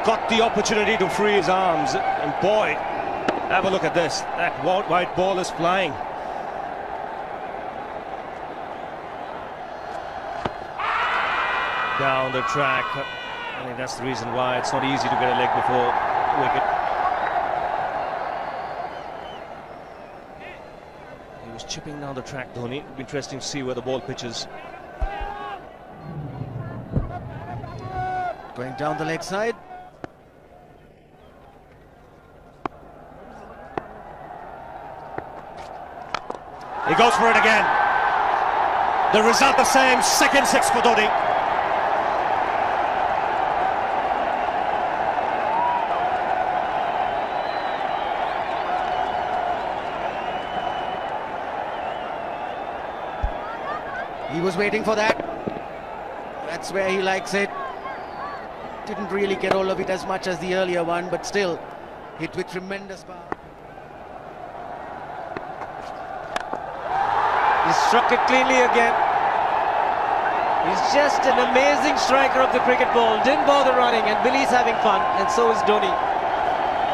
got the opportunity to free his arms, and boy, have a look at this. That white ball is flying. Down the track. I think that's the reason why it's not easy to get a leg before wicket. He was chipping down the track, Dhoni. It'll be interesting to see where the ball pitches. Going down the leg side. He goes for it again. The result the same, second six for Dhoni. He was waiting for that. That's where he likes it. Didn't really get all of it as much as the earlier one, but still hit with tremendous power. He struck it cleanly again. He's just an amazing striker of the cricket ball. Didn't bother running, and Billy's having fun, and so is Dhoni.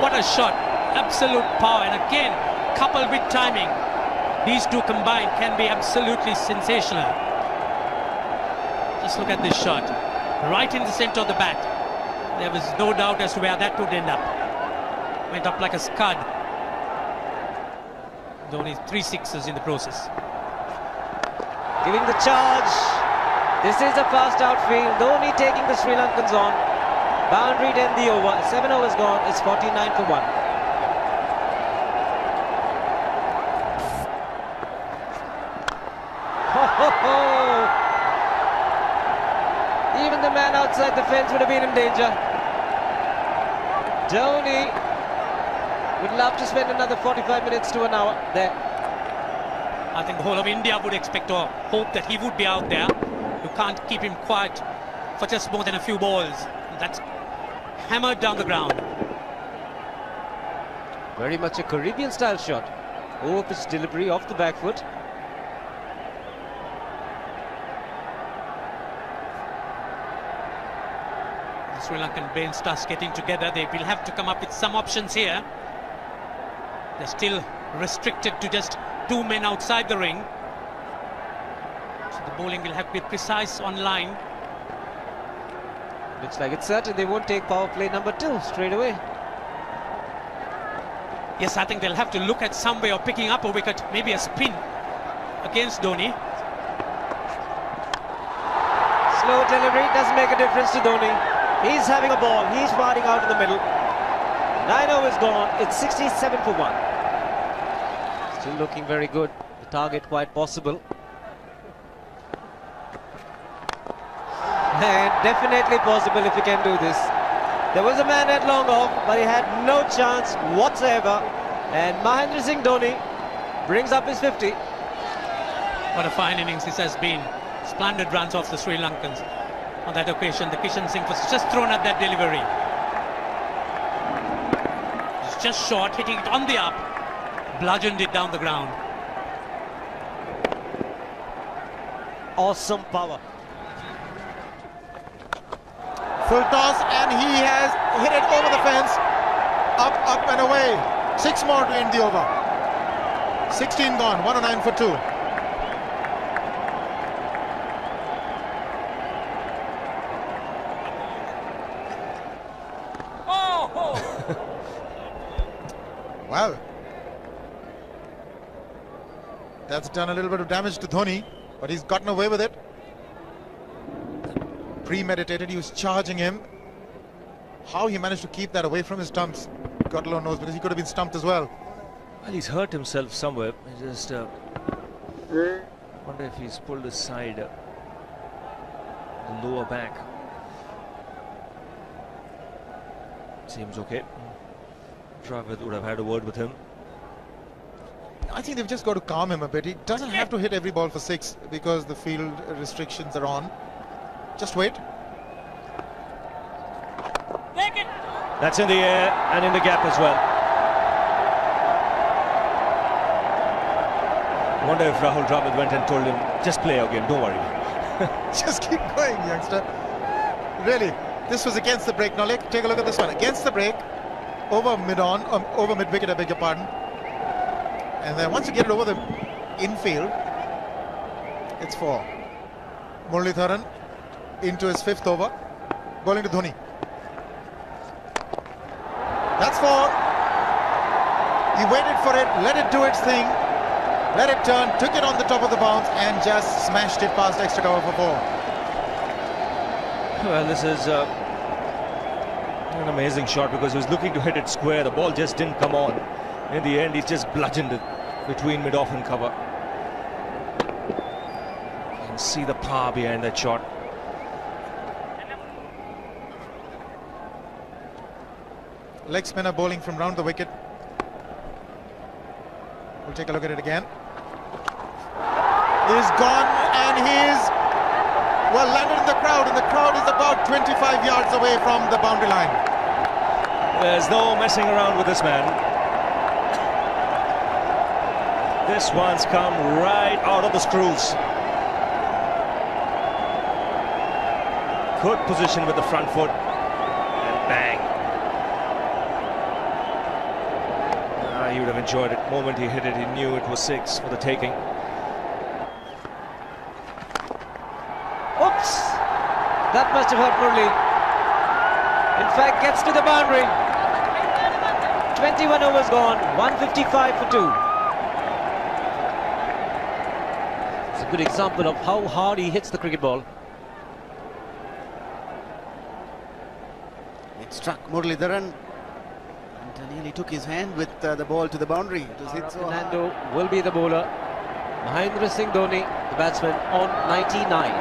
What a shot. Absolute power, and again, coupled with timing. These two combined can be absolutely sensational. Just look at this shot. Right in the center of the bat. There was no doubt as to where that would end up. Went up like a scud. Dhoni 3 sixes in the process. Giving the charge. This is a fast outfield. Dhoni taking the Sri Lankans on. Boundary to end the over. 7 overs gone. It's 49 for 1. Even the man outside the fence would have been in danger. Dhoni would love to spend another 45 minutes to an hour there. I think the whole of India would expect or hope that he would be out there. You can't keep him quiet for just more than a few balls. That's hammered down the ground. Very much a Caribbean style shot. Over-pitch delivery off the back foot. The Sri Lankan bench starts getting together. They will have to come up with some options here. They're still restricted to just 2 men outside the ring. So the bowling will have to be precise on line. Looks like it's certain they won't take power play number 2 straight away. Yes, I think they'll have to look at some way of picking up a wicket, maybe a spin against Dhoni. Slow delivery doesn't make a difference to Dhoni. He's having a ball, he's riding out in the middle. 9 overs gone, it's 67 for 1. Still looking very good, the target quite possible. And definitely possible if he can do this. There was a man at long off, but he had no chance whatsoever. And Mahendra Singh Dhoni brings up his 50. What a fine innings this has been. Splendid runs off the Sri Lankans. On that occasion, the Kishan Singh was just thrown at that delivery. It's just short, hitting it on the up. Bludgeoned it down the ground. Awesome power. Full toss, and he has hit it over the fence. Up and away. 6 more to end the over. 16 gone, 109 for 2. Well, that's done a little bit of damage to Dhoni, but he's gotten away with it. Premeditated, he was charging him. How he managed to keep that away from his stumps, God alone knows, because he could have been stumped as well. Well, he's hurt himself somewhere. I just wonder if he's pulled his side, the lower back. Seems okay. Travis would have had a word with him. I think they've just got to calm him a bit. He doesn't have to hit every ball for 6 because the field restrictions are on. Just wait. That's in the air and in the gap as well. I wonder if Rahul Dravid went and told him, just play our game, don't worry. Just keep going, youngster. Really. This was against the break. Now take a look at this one. Against the break, over mid-wicket, I beg your pardon. And then once you get it over the infield, it's 4. Muralitharan into his 5th over, bowling to Dhoni. That's 4. He waited for it, let it do its thing, let it turn, took it on the top of the bounce and just smashed it past extra cover for 4. Well, this is an amazing shot because he was looking to hit it square. The ball just didn't come on. In the end, he just bludgeoned it between mid-off and cover. You can see the power behind that shot. Leg spinner bowling from round the wicket. We'll take a look at it again. He's gone and he's landed in the crowd, and the crowd is about 25 yards away from the boundary line. There's no messing around with this man. This one's come right out of the screws. Good position with the front foot, and bang. He would have enjoyed it. The moment he hit it, he knew it was 6 for the taking. Oops! That must have hurt Murli. In fact, gets to the boundary. 21 overs gone, 155 for 2. It's a good example of how hard he hits the cricket ball. It struck Muralitharan and nearly took his hand with the ball to the boundary. It was hit so hard. Fernando will be the bowler. Mahendra Singh Dhoni, the batsman, on 99.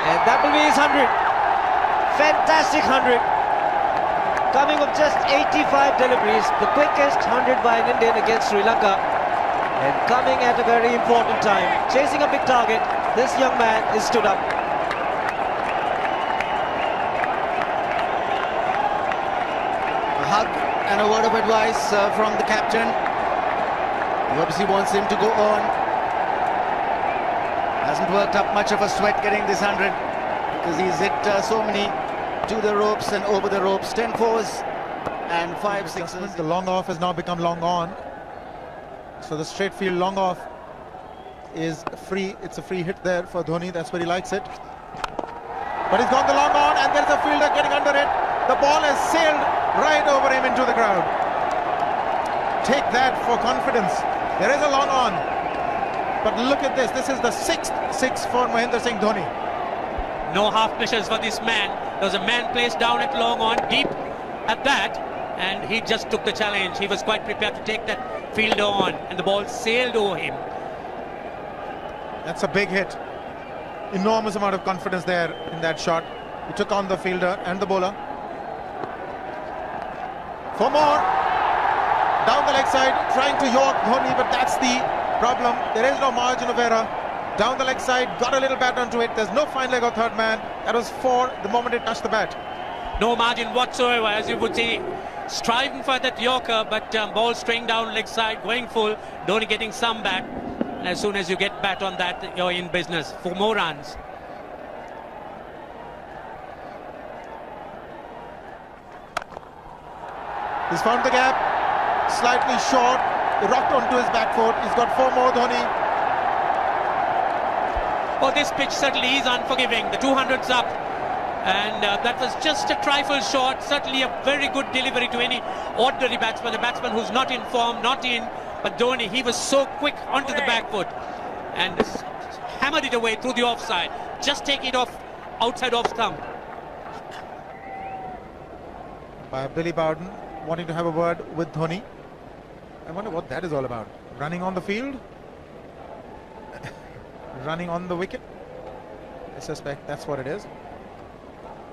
And that will be his 100. Fantastic 100. Coming of just 85 deliveries, the quickest 100 by an Indian against Sri Lanka. And coming at a very important time. Chasing a big target, this young man is stood up. A hug and a word of advice from the captain. He obviously wants him to go on. Hasn't worked up much of a sweat getting this 100 because he's hit so many to the ropes and over the ropes. 10 fours and 5 sixes. The long off has now become long on. So the straight field long off is free. It's a free hit there for Dhoni. That's where he likes it. But he's gone the long on and there's a fielder getting under it. The ball has sailed right over him into the crowd. Take that for confidence. There is a long on. But look at this. This is the 6th 6 for Mahendra Singh Dhoni. No half measures for this man. There was a man placed down at long on, deep at that, and he just took the challenge. He was quite prepared to take that fielder on, and the ball sailed over him. That's a big hit. Enormous amount of confidence there in that shot. He took on the fielder and the bowler. 4 more. Down the leg side, trying to york Dhoni, but that's the problem. There is no margin of error. Down the leg side, got a little bat onto it. There's no fine leg or third man. That was 4 the moment it touched the bat. No margin whatsoever, as you would say. Striving for that yorker, but ball straying down leg side, going full. Dhoni getting some bat. And as soon as you get bat on that, you're in business. 4 more runs. He's found the gap. Slightly short. Rocked onto his back foot. He's got 4 more, Dhoni. Oh, this pitch certainly is unforgiving. The 200's up. And that was just a trifle short. Certainly a very good delivery to any ordinary batsman. A batsman who's not in form, not in. But Dhoni, he was so quick onto the back foot. And hammered it away through the offside. Just take it off, outside off stump. By Billy Bowden wanting to have a word with Dhoni. I wonder what that is all about. Running on the field? Running on the wicket? I suspect that's what it is.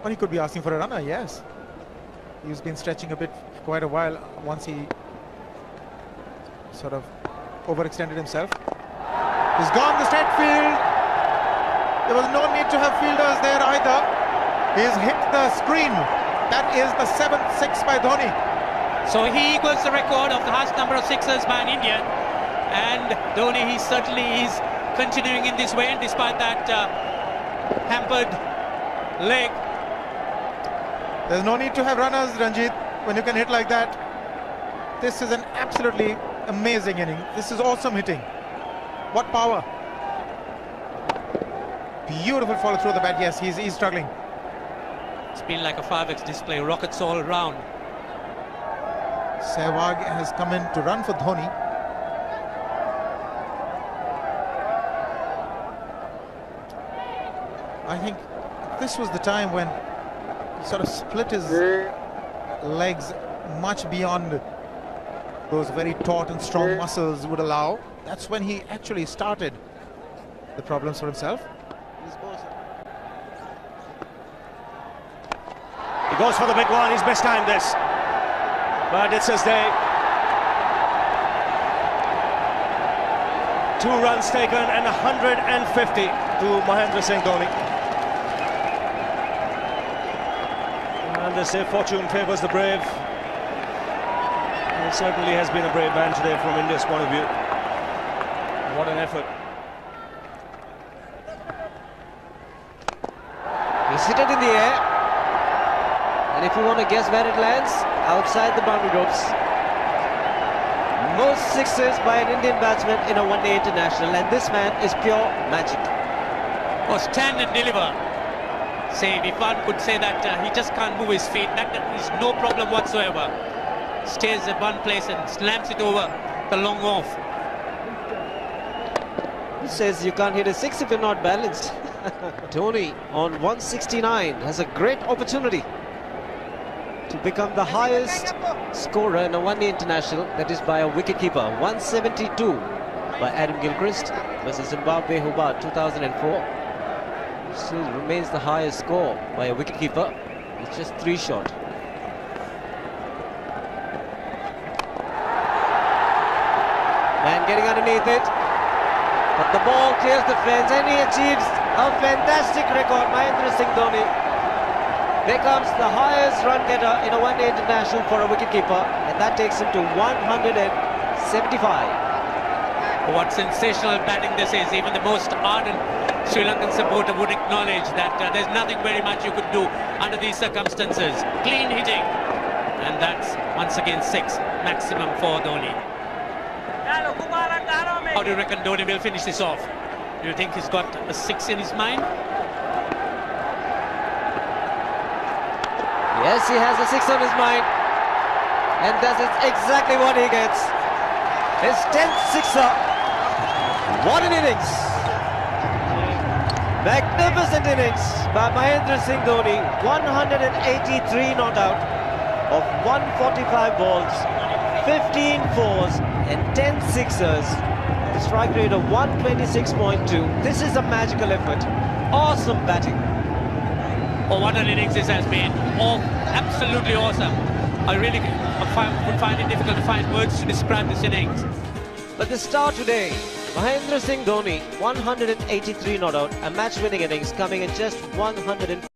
Or he could be asking for a runner, yes. He's been stretching a bit for quite a while once he sort of overextended himself. He's gone the straight field. There was no need to have fielders there either. He's hit the screen. That is the 7th 6 by Dhoni. So he equals the record of the highest number of sixes by an Indian. And Dhoni, he certainly is continuing in this way, and despite that hampered leg. There's no need to have runners, Ranjit, when you can hit like that. This is an absolutely amazing inning. This is awesome hitting. What power. Beautiful follow through the bat. Yes, he's struggling. It's been like a 5x display, rockets all around. Sehwag has come in to run for Dhoni. I think this was the time when he sort of split his legs much beyond those very taut and strong muscles would allow. That's when he actually started the problems for himself. He goes for the big one. He's mistimed this, but it's his day. 2 runs taken and 150 to Mahendra Singh Dhoni. And they say fortune favours the brave. He certainly has been a brave man today from India's point of view. What an effort. He's hit it in the air. And if you want to guess where it lands, outside the boundary ropes. Most sixes by an Indian batsman in a one-day international, and this man is pure magic. Oh, stand and deliver. Say, if one could say that he just can't move his feet, that is no problem whatsoever. Stays at one place and slams it over the long off. Who says you can't hit a 6 if you're not balanced? Dhoni on 169 has a great opportunity to become the highest scorer in a one-day international, that is by a wicketkeeper. 172 by Adam Gilchrist versus Zimbabwe Hobart 2004. Still remains the highest score by a wicketkeeper. It's just 3 short. Man getting underneath it, but the ball clears the fence and he achieves a fantastic record. Mahendra Singh Dhoni becomes the highest run getter in a one-day international for a wicketkeeper, and that takes him to 175. What sensational batting this is. Even the most ardent Sri Lankan supporter would acknowledge that there's nothing very much you could do under these circumstances. Clean hitting, and that's once again 6 maximum for Dhoni. How do you reckon Dhoni will finish this off? Do you think he's got a 6 in his mind? Yes, he has a 6 on his mind, and that is exactly what he gets. His 10th sixer. What an innings! Magnificent innings by Mahendra Singh Dhoni. 183 not out of 145 balls, 15 fours and 10 sixers. The strike rate of 126.2. This is a magical effort. Awesome batting. Oh, what an innings this has been. Oh, absolutely awesome. I really would find it difficult to find words to describe this innings. But the star today, Mahendra Singh Dhoni, 183 not out, a match-winning innings coming in just 100.